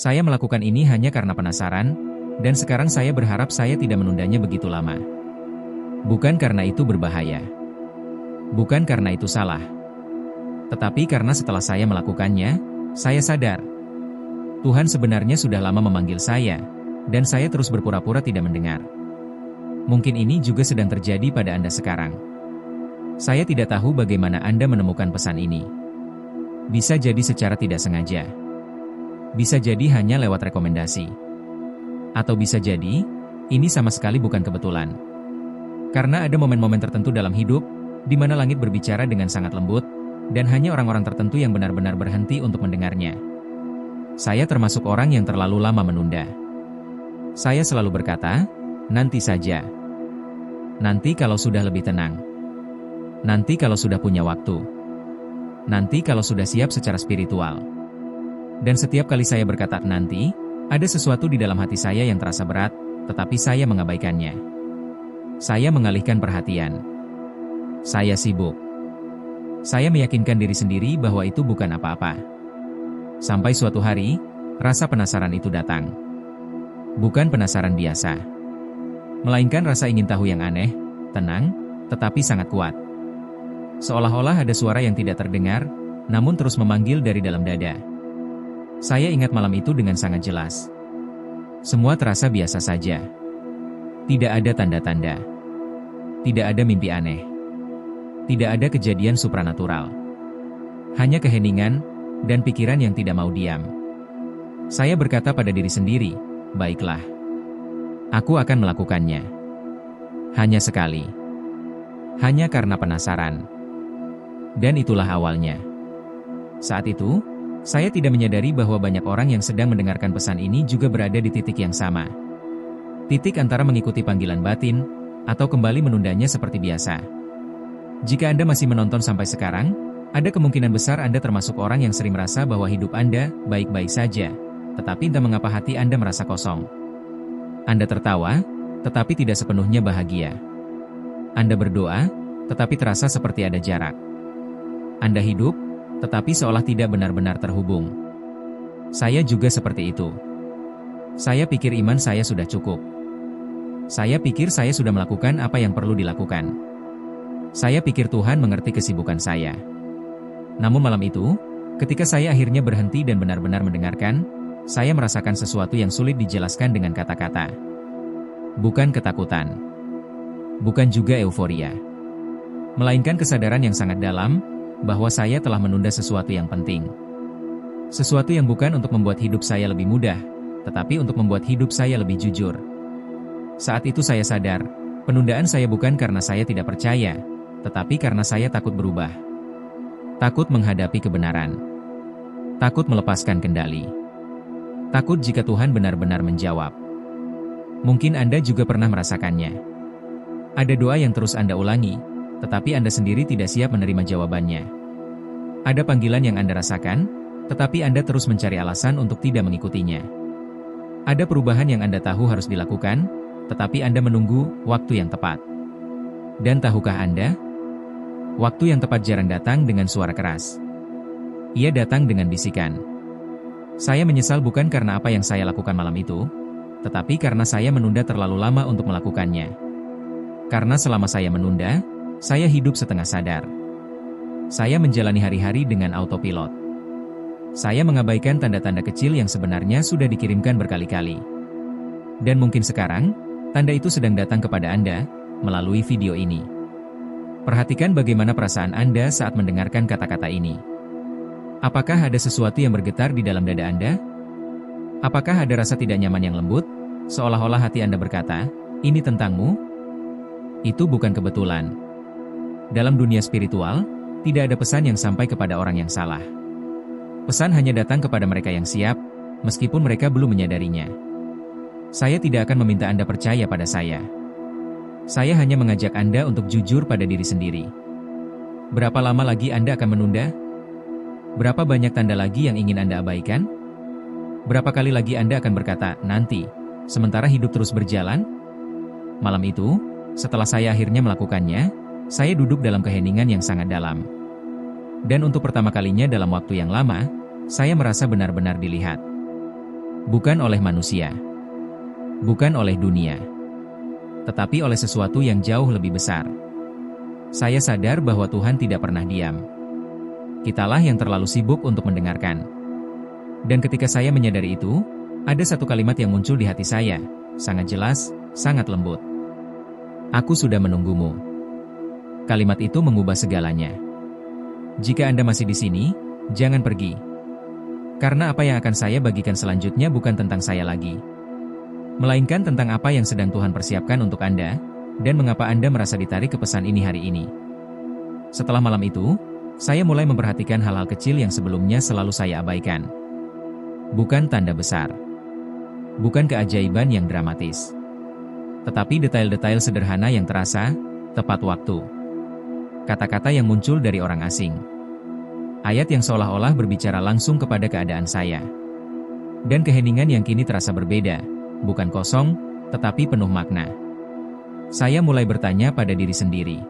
Saya melakukan ini hanya karena penasaran, dan sekarang saya berharap saya tidak menundanya begitu lama. Bukan karena itu berbahaya. Bukan karena itu salah. Tetapi karena setelah saya melakukannya, saya sadar. Tuhan sebenarnya sudah lama memanggil saya, dan saya terus berpura-pura tidak mendengar. Mungkin ini juga sedang terjadi pada Anda sekarang. Saya tidak tahu bagaimana Anda menemukan pesan ini. Bisa jadi secara tidak sengaja. Bisa jadi hanya lewat rekomendasi. Atau bisa jadi, ini sama sekali bukan kebetulan. Karena ada momen-momen tertentu dalam hidup, di mana langit berbicara dengan sangat lembut, dan hanya orang-orang tertentu yang benar-benar berhenti untuk mendengarnya. Saya termasuk orang yang terlalu lama menunda. Saya selalu berkata, nanti saja. Nanti kalau sudah lebih tenang. Nanti kalau sudah punya waktu. Nanti kalau sudah siap secara spiritual. Dan setiap kali saya berkata nanti, ada sesuatu di dalam hati saya yang terasa berat, tetapi saya mengabaikannya. Saya mengalihkan perhatian. Saya sibuk. Saya meyakinkan diri sendiri bahwa itu bukan apa-apa. Sampai suatu hari, rasa penasaran itu datang. Bukan penasaran biasa. Melainkan rasa ingin tahu yang aneh, tenang, tetapi sangat kuat. Seolah-olah ada suara yang tidak terdengar, namun terus memanggil dari dalam dada. Saya ingat malam itu dengan sangat jelas. Semua terasa biasa saja. Tidak ada tanda-tanda. Tidak ada mimpi aneh. Tidak ada kejadian supranatural. Hanya keheningan dan pikiran yang tidak mau diam. Saya berkata pada diri sendiri, baiklah. Aku akan melakukannya. Hanya sekali. Hanya karena penasaran. Dan itulah awalnya. Saat itu, saya tidak menyadari bahwa banyak orang yang sedang mendengarkan pesan ini juga berada di titik yang sama. Titik antara mengikuti panggilan batin, atau kembali menundanya seperti biasa. Jika Anda masih menonton sampai sekarang, ada kemungkinan besar Anda termasuk orang yang sering merasa bahwa hidup Anda baik-baik saja, tetapi entah mengapa hati Anda merasa kosong. Anda tertawa, tetapi tidak sepenuhnya bahagia. Anda berdoa, tetapi terasa seperti ada jarak. Anda hidup, tetapi seolah tidak benar-benar terhubung. Saya juga seperti itu. Saya pikir iman saya sudah cukup. Saya pikir saya sudah melakukan apa yang perlu dilakukan. Saya pikir Tuhan mengerti kesibukan saya. Namun malam itu, ketika saya akhirnya berhenti dan benar-benar mendengarkan, saya merasakan sesuatu yang sulit dijelaskan dengan kata-kata. Bukan ketakutan. Bukan juga euforia. Melainkan kesadaran yang sangat dalam, bahwa saya telah menunda sesuatu yang penting. Sesuatu yang bukan untuk membuat hidup saya lebih mudah, tetapi untuk membuat hidup saya lebih jujur. Saat itu saya sadar, penundaan saya bukan karena saya tidak percaya, tetapi karena saya takut berubah. Takut menghadapi kebenaran. Takut melepaskan kendali. Takut jika Tuhan benar-benar menjawab. Mungkin Anda juga pernah merasakannya. Ada doa yang terus Anda ulangi, tetapi Anda sendiri tidak siap menerima jawabannya. Ada panggilan yang Anda rasakan, tetapi Anda terus mencari alasan untuk tidak mengikutinya. Ada perubahan yang Anda tahu harus dilakukan, tetapi Anda menunggu waktu yang tepat. Dan tahukah Anda? Waktu yang tepat jarang datang dengan suara keras. Ia datang dengan bisikan. Saya menyesal bukan karena apa yang saya lakukan malam itu, tetapi karena saya menunda terlalu lama untuk melakukannya. Karena selama saya menunda, saya hidup setengah sadar. Saya menjalani hari-hari dengan autopilot. Saya mengabaikan tanda-tanda kecil yang sebenarnya sudah dikirimkan berkali-kali. Dan mungkin sekarang, tanda itu sedang datang kepada Anda, melalui video ini. Perhatikan bagaimana perasaan Anda saat mendengarkan kata-kata ini. Apakah ada sesuatu yang bergetar di dalam dada Anda? Apakah ada rasa tidak nyaman yang lembut, seolah-olah hati Anda berkata, ini tentangmu? Itu bukan kebetulan. Dalam dunia spiritual, tidak ada pesan yang sampai kepada orang yang salah. Pesan hanya datang kepada mereka yang siap, meskipun mereka belum menyadarinya. Saya tidak akan meminta Anda percaya pada saya. Saya hanya mengajak Anda untuk jujur pada diri sendiri. Berapa lama lagi Anda akan menunda? Berapa banyak tanda lagi yang ingin Anda abaikan? Berapa kali lagi Anda akan berkata, nanti, sementara hidup terus berjalan? Malam itu, setelah saya akhirnya melakukannya, saya duduk dalam keheningan yang sangat dalam. Dan untuk pertama kalinya dalam waktu yang lama, saya merasa benar-benar dilihat. Bukan oleh manusia. Bukan oleh dunia. Tetapi oleh sesuatu yang jauh lebih besar. Saya sadar bahwa Tuhan tidak pernah diam. Kitalah yang terlalu sibuk untuk mendengarkan. Dan ketika saya menyadari itu, ada satu kalimat yang muncul di hati saya, sangat jelas, sangat lembut. Aku sudah menunggumu. Kalimat itu mengubah segalanya. Jika Anda masih di sini, jangan pergi. Karena apa yang akan saya bagikan selanjutnya bukan tentang saya lagi, melainkan tentang apa yang sedang Tuhan persiapkan untuk Anda, dan mengapa Anda merasa ditarik ke pesan ini hari ini. Setelah malam itu, saya mulai memperhatikan hal-hal kecil yang sebelumnya selalu saya abaikan. Bukan tanda besar. Bukan keajaiban yang dramatis. Tetapi detail-detail sederhana yang terasa, tepat waktu. Kata-kata yang muncul dari orang asing. Ayat yang seolah-olah berbicara langsung kepada keadaan saya. Dan keheningan yang kini terasa berbeda, bukan kosong, tetapi penuh makna. Saya mulai bertanya pada diri sendiri.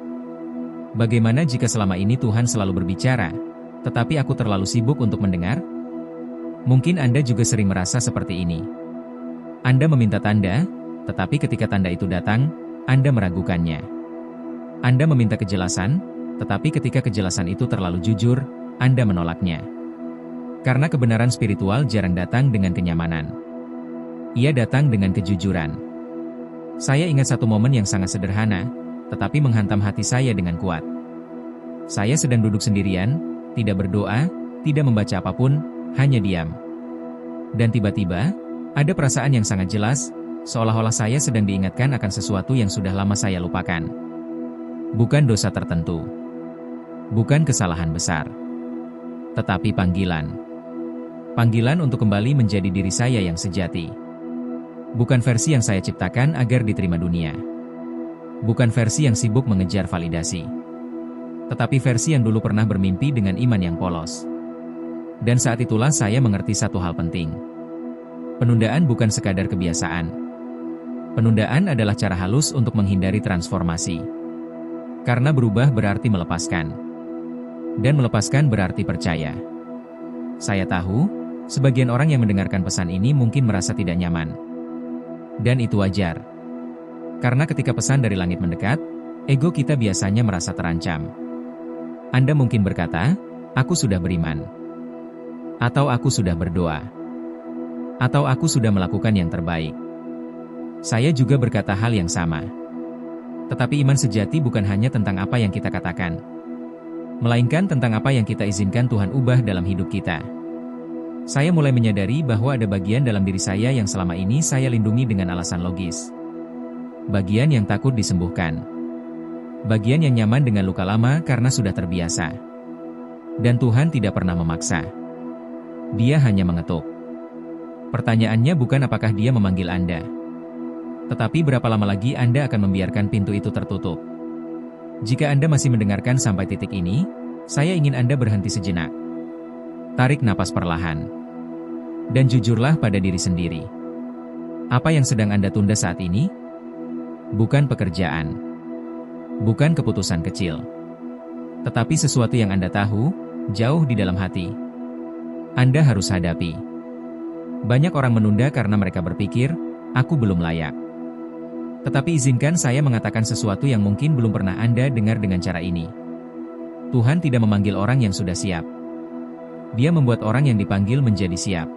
Bagaimana jika selama ini Tuhan selalu berbicara, tetapi aku terlalu sibuk untuk mendengar? Mungkin Anda juga sering merasa seperti ini. Anda meminta tanda, tetapi ketika tanda itu datang, Anda meragukannya. Anda meminta kejelasan, tetapi ketika kejelasan itu terlalu jujur, Anda menolaknya. Karena kebenaran spiritual jarang datang dengan kenyamanan. Ia datang dengan kejujuran. Saya ingat satu momen yang sangat sederhana, tetapi menghantam hati saya dengan kuat. Saya sedang duduk sendirian, tidak berdoa, tidak membaca apapun, hanya diam. Dan tiba-tiba, ada perasaan yang sangat jelas, seolah-olah saya sedang diingatkan akan sesuatu yang sudah lama saya lupakan. Bukan dosa tertentu. Bukan kesalahan besar. Tetapi panggilan. Panggilan untuk kembali menjadi diri saya yang sejati. Bukan versi yang saya ciptakan agar diterima dunia. Bukan versi yang sibuk mengejar validasi. Tetapi versi yang dulu pernah bermimpi dengan iman yang polos. Dan saat itulah saya mengerti satu hal penting. Penundaan bukan sekadar kebiasaan. Penundaan adalah cara halus untuk menghindari transformasi. Karena berubah berarti melepaskan. Dan melepaskan berarti percaya. Saya tahu, sebagian orang yang mendengarkan pesan ini mungkin merasa tidak nyaman. Dan itu wajar. Karena ketika pesan dari langit mendekat, ego kita biasanya merasa terancam. Anda mungkin berkata, aku sudah beriman. Atau aku sudah berdoa. Atau aku sudah melakukan yang terbaik. Saya juga berkata hal yang sama. Tetapi iman sejati bukan hanya tentang apa yang kita katakan. Melainkan tentang apa yang kita izinkan Tuhan ubah dalam hidup kita. Saya mulai menyadari bahwa ada bagian dalam diri saya yang selama ini saya lindungi dengan alasan logis. Bagian yang takut disembuhkan. Bagian yang nyaman dengan luka lama karena sudah terbiasa. Dan Tuhan tidak pernah memaksa. Dia hanya mengetuk. Pertanyaannya bukan apakah Dia memanggil Anda. Tetapi berapa lama lagi Anda akan membiarkan pintu itu tertutup. Jika Anda masih mendengarkan sampai titik ini, saya ingin Anda berhenti sejenak. Tarik napas perlahan. Dan jujurlah pada diri sendiri. Apa yang sedang Anda tunda saat ini? Bukan pekerjaan. Bukan keputusan kecil. Tetapi sesuatu yang Anda tahu, jauh di dalam hati. Anda harus hadapi. Banyak orang menunda karena mereka berpikir, aku belum layak. Tetapi izinkan saya mengatakan sesuatu yang mungkin belum pernah Anda dengar dengan cara ini. Tuhan tidak memanggil orang yang sudah siap. Dia membuat orang yang dipanggil menjadi siap.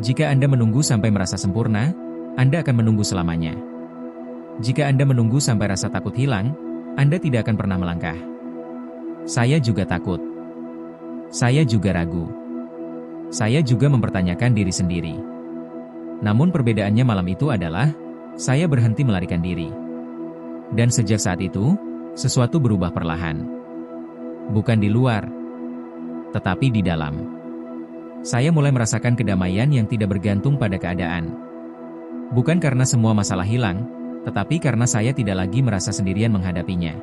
Jika Anda menunggu sampai merasa sempurna, Anda akan menunggu selamanya. Jika Anda menunggu sampai rasa takut hilang, Anda tidak akan pernah melangkah. Saya juga takut. Saya juga ragu. Saya juga mempertanyakan diri sendiri. Namun perbedaannya malam itu adalah, saya berhenti melarikan diri. Dan sejak saat itu, sesuatu berubah perlahan. Bukan di luar, tetapi di dalam. Saya mulai merasakan kedamaian yang tidak bergantung pada keadaan. Bukan karena semua masalah hilang, tetapi karena saya tidak lagi merasa sendirian menghadapinya.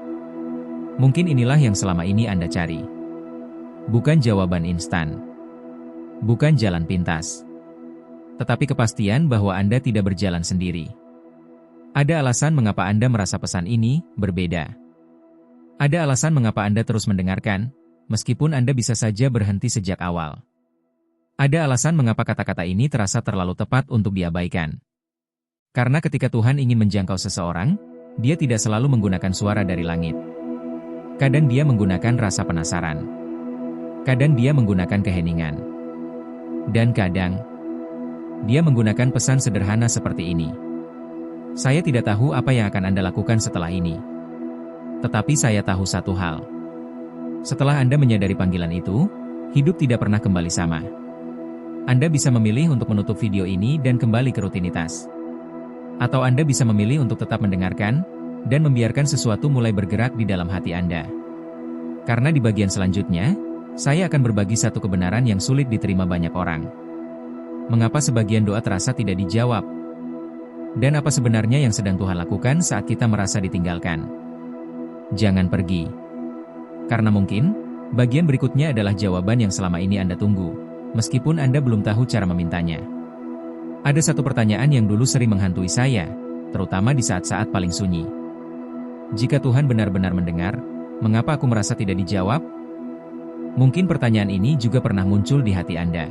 Mungkin inilah yang selama ini Anda cari. Bukan jawaban instan. Bukan jalan pintas. Tetapi kepastian bahwa Anda tidak berjalan sendiri. Ada alasan mengapa Anda merasa pesan ini berbeda. Ada alasan mengapa Anda terus mendengarkan, meskipun Anda bisa saja berhenti sejak awal. Ada alasan mengapa kata-kata ini terasa terlalu tepat untuk diabaikan. Karena ketika Tuhan ingin menjangkau seseorang, Dia tidak selalu menggunakan suara dari langit. Kadang Dia menggunakan rasa penasaran. Kadang Dia menggunakan keheningan. Dan kadang, Dia menggunakan pesan sederhana seperti ini. Saya tidak tahu apa yang akan Anda lakukan setelah ini. Tetapi saya tahu satu hal. Setelah Anda menyadari panggilan itu, hidup tidak pernah kembali sama. Anda bisa memilih untuk menutup video ini dan kembali ke rutinitas. Atau Anda bisa memilih untuk tetap mendengarkan, dan membiarkan sesuatu mulai bergerak di dalam hati Anda. Karena di bagian selanjutnya, saya akan berbagi satu kebenaran yang sulit diterima banyak orang. Mengapa sebagian doa terasa tidak dijawab? Dan apa sebenarnya yang sedang Tuhan lakukan saat kita merasa ditinggalkan? Jangan pergi. Karena mungkin, bagian berikutnya adalah jawaban yang selama ini Anda tunggu, meskipun Anda belum tahu cara memintanya. Ada satu pertanyaan yang dulu sering menghantui saya, terutama di saat-saat paling sunyi. Jika Tuhan benar-benar mendengar, mengapa aku merasa tidak dijawab? Mungkin pertanyaan ini juga pernah muncul di hati Anda.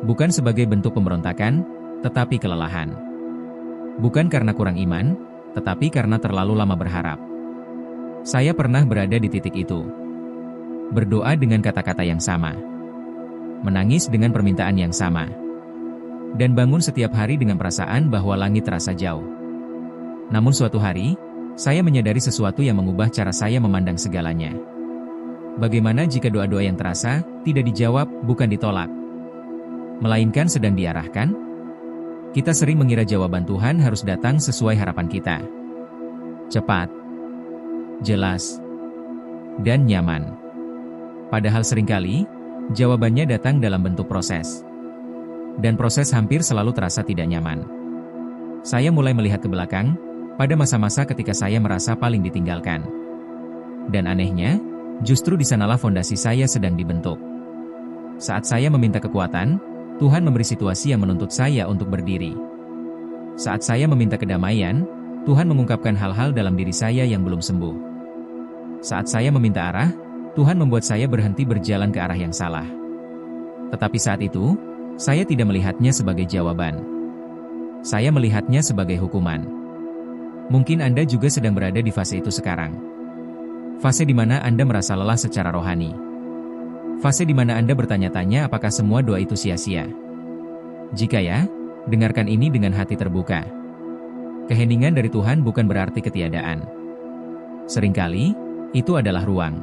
Bukan sebagai bentuk pemberontakan, tetapi kelelahan. Bukan karena kurang iman, tetapi karena terlalu lama berharap. Saya pernah berada di titik itu. Berdoa dengan kata-kata yang sama. Menangis dengan permintaan yang sama. Dan bangun setiap hari dengan perasaan bahwa langit terasa jauh. Namun suatu hari, saya menyadari sesuatu yang mengubah cara saya memandang segalanya. Bagaimana jika doa-doa yang terasa tidak dijawab, bukan ditolak, melainkan sedang diarahkan? Kita sering mengira jawaban Tuhan harus datang sesuai harapan kita. Cepat, jelas, dan nyaman. Padahal seringkali, jawabannya datang dalam bentuk proses. Dan proses hampir selalu terasa tidak nyaman. Saya mulai melihat ke belakang, pada masa-masa ketika saya merasa paling ditinggalkan. Dan anehnya, justru di sanalah fondasi saya sedang dibentuk. Saat saya meminta kekuatan, Tuhan memberi situasi yang menuntut saya untuk berdiri. Saat saya meminta kedamaian, Tuhan mengungkapkan hal-hal dalam diri saya yang belum sembuh. Saat saya meminta arah, Tuhan membuat saya berhenti berjalan ke arah yang salah. Tetapi saat itu, saya tidak melihatnya sebagai jawaban. Saya melihatnya sebagai hukuman. Mungkin Anda juga sedang berada di fase itu sekarang. Fase di mana Anda merasa lelah secara rohani. Fase di mana Anda bertanya-tanya apakah semua doa itu sia-sia. Jika ya, dengarkan ini dengan hati terbuka. Keheningan dari Tuhan bukan berarti ketiadaan. Seringkali, itu adalah ruang.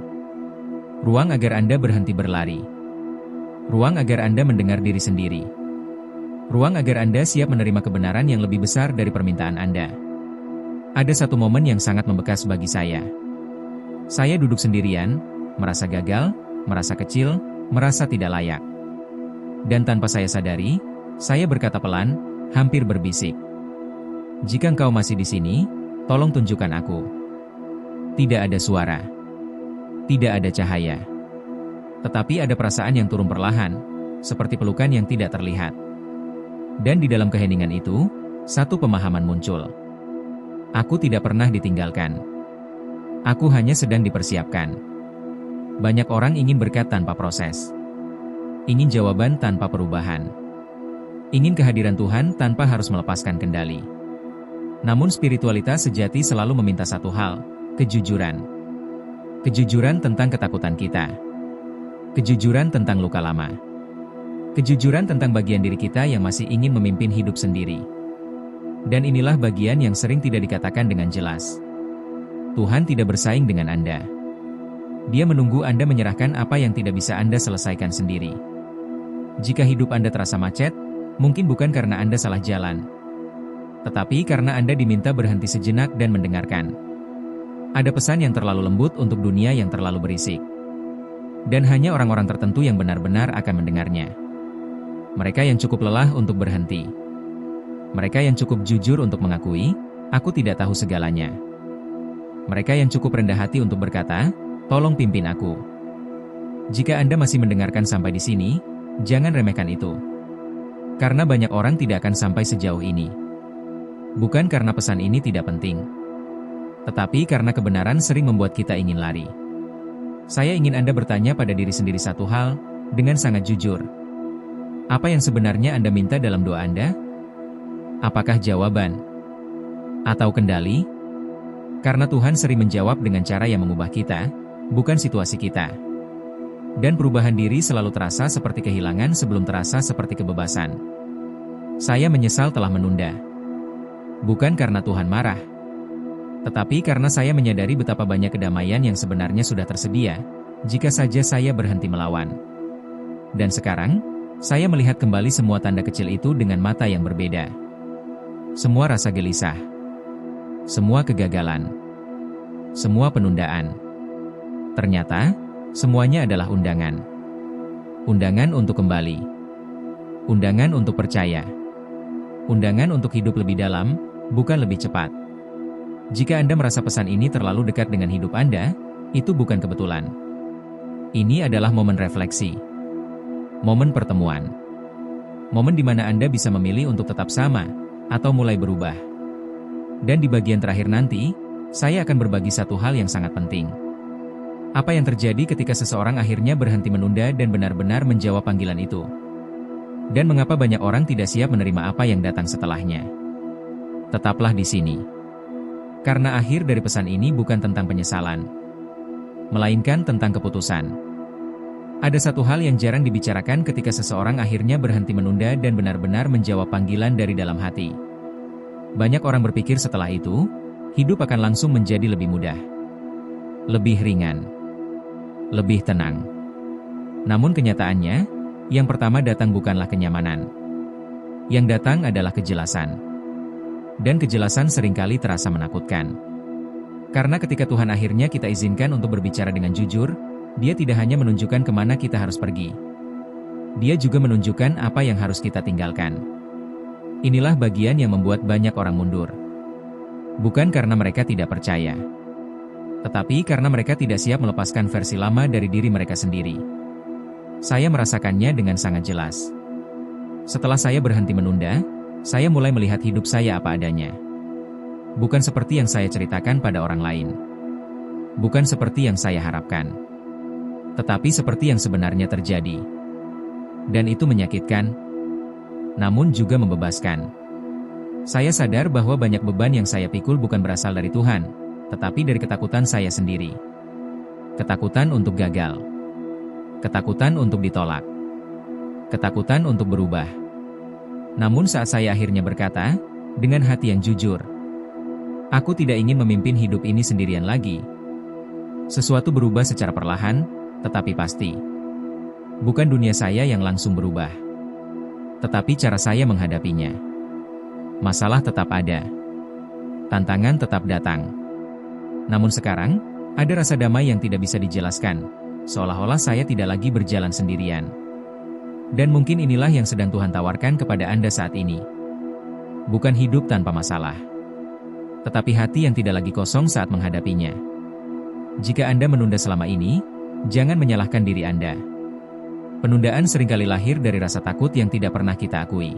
Ruang agar Anda berhenti berlari. Ruang agar Anda mendengar diri sendiri. Ruang agar Anda siap menerima kebenaran yang lebih besar dari permintaan Anda. Ada satu momen yang sangat membekas bagi saya. Saya duduk sendirian, merasa gagal, merasa kecil, merasa tidak layak. Dan tanpa saya sadari, saya berkata pelan, hampir berbisik. Jika engkau masih di sini, tolong tunjukkan aku. Tidak ada suara. Tidak ada cahaya. Tetapi ada perasaan yang turun perlahan, seperti pelukan yang tidak terlihat. Dan di dalam keheningan itu, satu pemahaman muncul. Aku tidak pernah ditinggalkan. Aku hanya sedang dipersiapkan. Banyak orang ingin berkat tanpa proses. Ingin jawaban tanpa perubahan. Ingin kehadiran Tuhan tanpa harus melepaskan kendali. Namun spiritualitas sejati selalu meminta satu hal, kejujuran. Kejujuran tentang ketakutan kita. Kejujuran tentang luka lama. Kejujuran tentang bagian diri kita yang masih ingin memimpin hidup sendiri. Dan inilah bagian yang sering tidak dikatakan dengan jelas. Tuhan tidak bersaing dengan Anda. Dia menunggu Anda menyerahkan apa yang tidak bisa Anda selesaikan sendiri. Jika hidup Anda terasa macet, mungkin bukan karena Anda salah jalan, tetapi karena Anda diminta berhenti sejenak dan mendengarkan. Ada pesan yang terlalu lembut untuk dunia yang terlalu berisik. Dan hanya orang-orang tertentu yang benar-benar akan mendengarnya. Mereka yang cukup lelah untuk berhenti. Mereka yang cukup jujur untuk mengakui, aku tidak tahu segalanya. Mereka yang cukup rendah hati untuk berkata, tolong pimpin aku. Jika Anda masih mendengarkan sampai di sini, jangan remehkan itu. Karena banyak orang tidak akan sampai sejauh ini. Bukan karena pesan ini tidak penting, tetapi karena kebenaran sering membuat kita ingin lari. Saya ingin Anda bertanya pada diri sendiri satu hal, dengan sangat jujur. Apa yang sebenarnya Anda minta dalam doa Anda? Apakah jawaban atau kendali? Karena Tuhan sering menjawab dengan cara yang mengubah kita, bukan situasi kita. Dan perubahan diri selalu terasa seperti kehilangan sebelum terasa seperti kebebasan. Saya menyesal telah menunda. Bukan karena Tuhan marah, tetapi karena saya menyadari betapa banyak kedamaian yang sebenarnya sudah tersedia, jika saja saya berhenti melawan. Dan sekarang, saya melihat kembali semua tanda kecil itu dengan mata yang berbeda. Semua rasa gelisah, semua kegagalan, semua penundaan. Ternyata, semuanya adalah undangan. Undangan untuk kembali. Undangan untuk percaya. Undangan untuk hidup lebih dalam, bukan lebih cepat. Jika Anda merasa pesan ini terlalu dekat dengan hidup Anda, itu bukan kebetulan. Ini adalah momen refleksi. Momen pertemuan. Momen di mana Anda bisa memilih untuk tetap sama, atau mulai berubah. Dan di bagian terakhir nanti, saya akan berbagi satu hal yang sangat penting. Apa yang terjadi ketika seseorang akhirnya berhenti menunda dan benar-benar menjawab panggilan itu? Dan mengapa banyak orang tidak siap menerima apa yang datang setelahnya? Tetaplah di sini. Karena akhir dari pesan ini bukan tentang penyesalan, melainkan tentang keputusan. Ada satu hal yang jarang dibicarakan ketika seseorang akhirnya berhenti menunda dan benar-benar menjawab panggilan dari dalam hati. Banyak orang berpikir setelah itu, hidup akan langsung menjadi lebih mudah, lebih ringan, lebih tenang. Namun kenyataannya, yang pertama datang bukanlah kenyamanan. Yang datang adalah kejelasan. Dan kejelasan seringkali terasa menakutkan. Karena ketika Tuhan akhirnya kita izinkan untuk berbicara dengan jujur, Dia tidak hanya menunjukkan kemana kita harus pergi. Dia juga menunjukkan apa yang harus kita tinggalkan. Inilah bagian yang membuat banyak orang mundur. Bukan karena mereka tidak percaya, tetapi karena mereka tidak siap melepaskan versi lama dari diri mereka sendiri. Saya merasakannya dengan sangat jelas. Setelah saya berhenti menunda, saya mulai melihat hidup saya apa adanya. Bukan seperti yang saya ceritakan pada orang lain. Bukan seperti yang saya harapkan. Tetapi seperti yang sebenarnya terjadi. Dan itu menyakitkan, namun juga membebaskan. Saya sadar bahwa banyak beban yang saya pikul bukan berasal dari Tuhan, tetapi dari ketakutan saya sendiri. Ketakutan untuk gagal. Ketakutan untuk ditolak. Ketakutan untuk berubah. Namun saat saya akhirnya berkata, dengan hati yang jujur, aku tidak ingin memimpin hidup ini sendirian lagi. Sesuatu berubah secara perlahan, tetapi pasti. Bukan dunia saya yang langsung berubah, tetapi cara saya menghadapinya. Masalah tetap ada. Tantangan tetap datang. Namun sekarang, ada rasa damai yang tidak bisa dijelaskan, seolah-olah saya tidak lagi berjalan sendirian. Dan mungkin inilah yang sedang Tuhan tawarkan kepada Anda saat ini. Bukan hidup tanpa masalah, tetapi hati yang tidak lagi kosong saat menghadapinya. Jika Anda menunda selama ini, jangan menyalahkan diri Anda. Penundaan seringkali lahir dari rasa takut yang tidak pernah kita akui.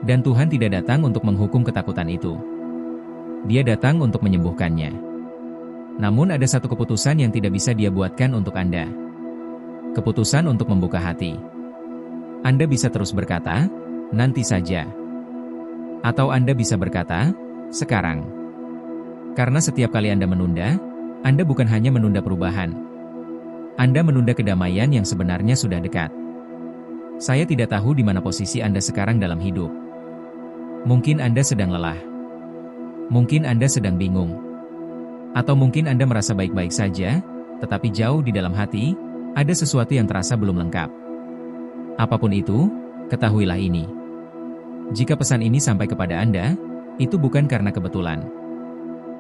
Dan Tuhan tidak datang untuk menghukum ketakutan itu. Dia datang untuk menyembuhkannya. Namun ada satu keputusan yang tidak bisa Dia buatkan untuk Anda. Keputusan untuk membuka hati. Anda bisa terus berkata, nanti saja. Atau Anda bisa berkata, sekarang. Karena setiap kali Anda menunda, Anda bukan hanya menunda perubahan. Anda menunda kedamaian yang sebenarnya sudah dekat. Saya tidak tahu di mana posisi Anda sekarang dalam hidup. Mungkin Anda sedang lelah. Mungkin Anda sedang bingung. Atau mungkin Anda merasa baik-baik saja, tetapi jauh di dalam hati, ada sesuatu yang terasa belum lengkap. Apapun itu, ketahuilah ini. Jika pesan ini sampai kepada Anda, itu bukan karena kebetulan.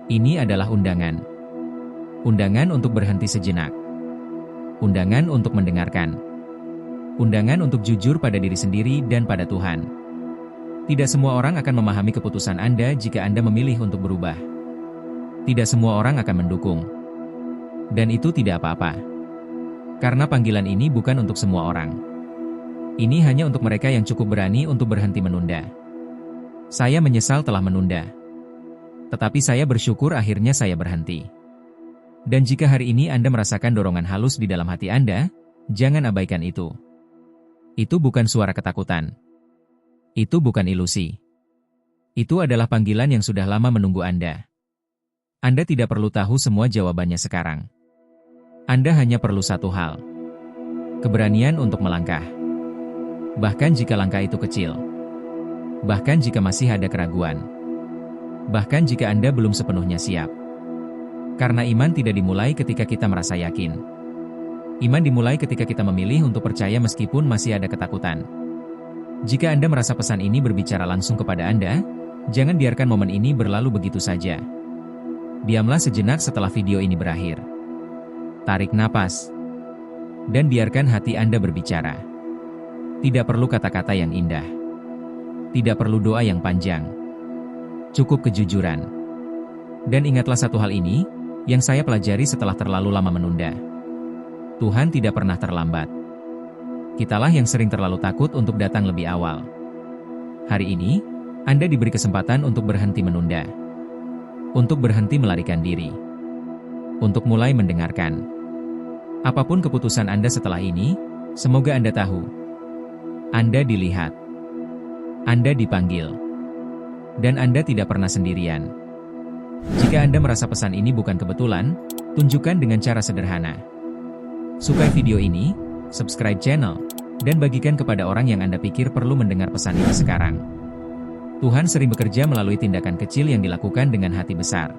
Ini adalah undangan. Undangan untuk berhenti sejenak. Undangan untuk mendengarkan. Undangan untuk jujur pada diri sendiri dan pada Tuhan. Tidak semua orang akan memahami keputusan Anda jika Anda memilih untuk berubah. Tidak semua orang akan mendukung. Dan itu tidak apa-apa. Karena panggilan ini bukan untuk semua orang. Ini hanya untuk mereka yang cukup berani untuk berhenti menunda. Saya menyesal telah menunda. Tetapi saya bersyukur akhirnya saya berhenti. Dan jika hari ini Anda merasakan dorongan halus di dalam hati Anda, jangan abaikan itu. Itu bukan suara ketakutan. Itu bukan ilusi. Itu adalah panggilan yang sudah lama menunggu Anda. Anda tidak perlu tahu semua jawabannya sekarang. Anda hanya perlu satu hal. Keberanian untuk melangkah. Bahkan jika langkah itu kecil. Bahkan jika masih ada keraguan. Bahkan jika Anda belum sepenuhnya siap. Karena iman tidak dimulai ketika kita merasa yakin. Iman dimulai ketika kita memilih untuk percaya meskipun masih ada ketakutan. Jika Anda merasa pesan ini berbicara langsung kepada Anda, jangan biarkan momen ini berlalu begitu saja. Diamlah sejenak setelah video ini berakhir. Tarik napas. Dan biarkan hati Anda berbicara. Tidak perlu kata-kata yang indah. Tidak perlu doa yang panjang. Cukup kejujuran. Dan ingatlah satu hal ini, yang saya pelajari setelah terlalu lama menunda. Tuhan tidak pernah terlambat. Kitalah yang sering terlalu takut untuk datang lebih awal. Hari ini, Anda diberi kesempatan untuk berhenti menunda. Untuk berhenti melarikan diri. Untuk mulai mendengarkan. Apapun keputusan Anda setelah ini, semoga Anda tahu. Anda dilihat. Anda dipanggil. Dan Anda tidak pernah sendirian. Jika Anda merasa pesan ini bukan kebetulan, tunjukkan dengan cara sederhana. Sukai video ini, subscribe channel, dan bagikan kepada orang yang Anda pikir perlu mendengar pesan ini sekarang. Tuhan sering bekerja melalui tindakan kecil yang dilakukan dengan hati besar.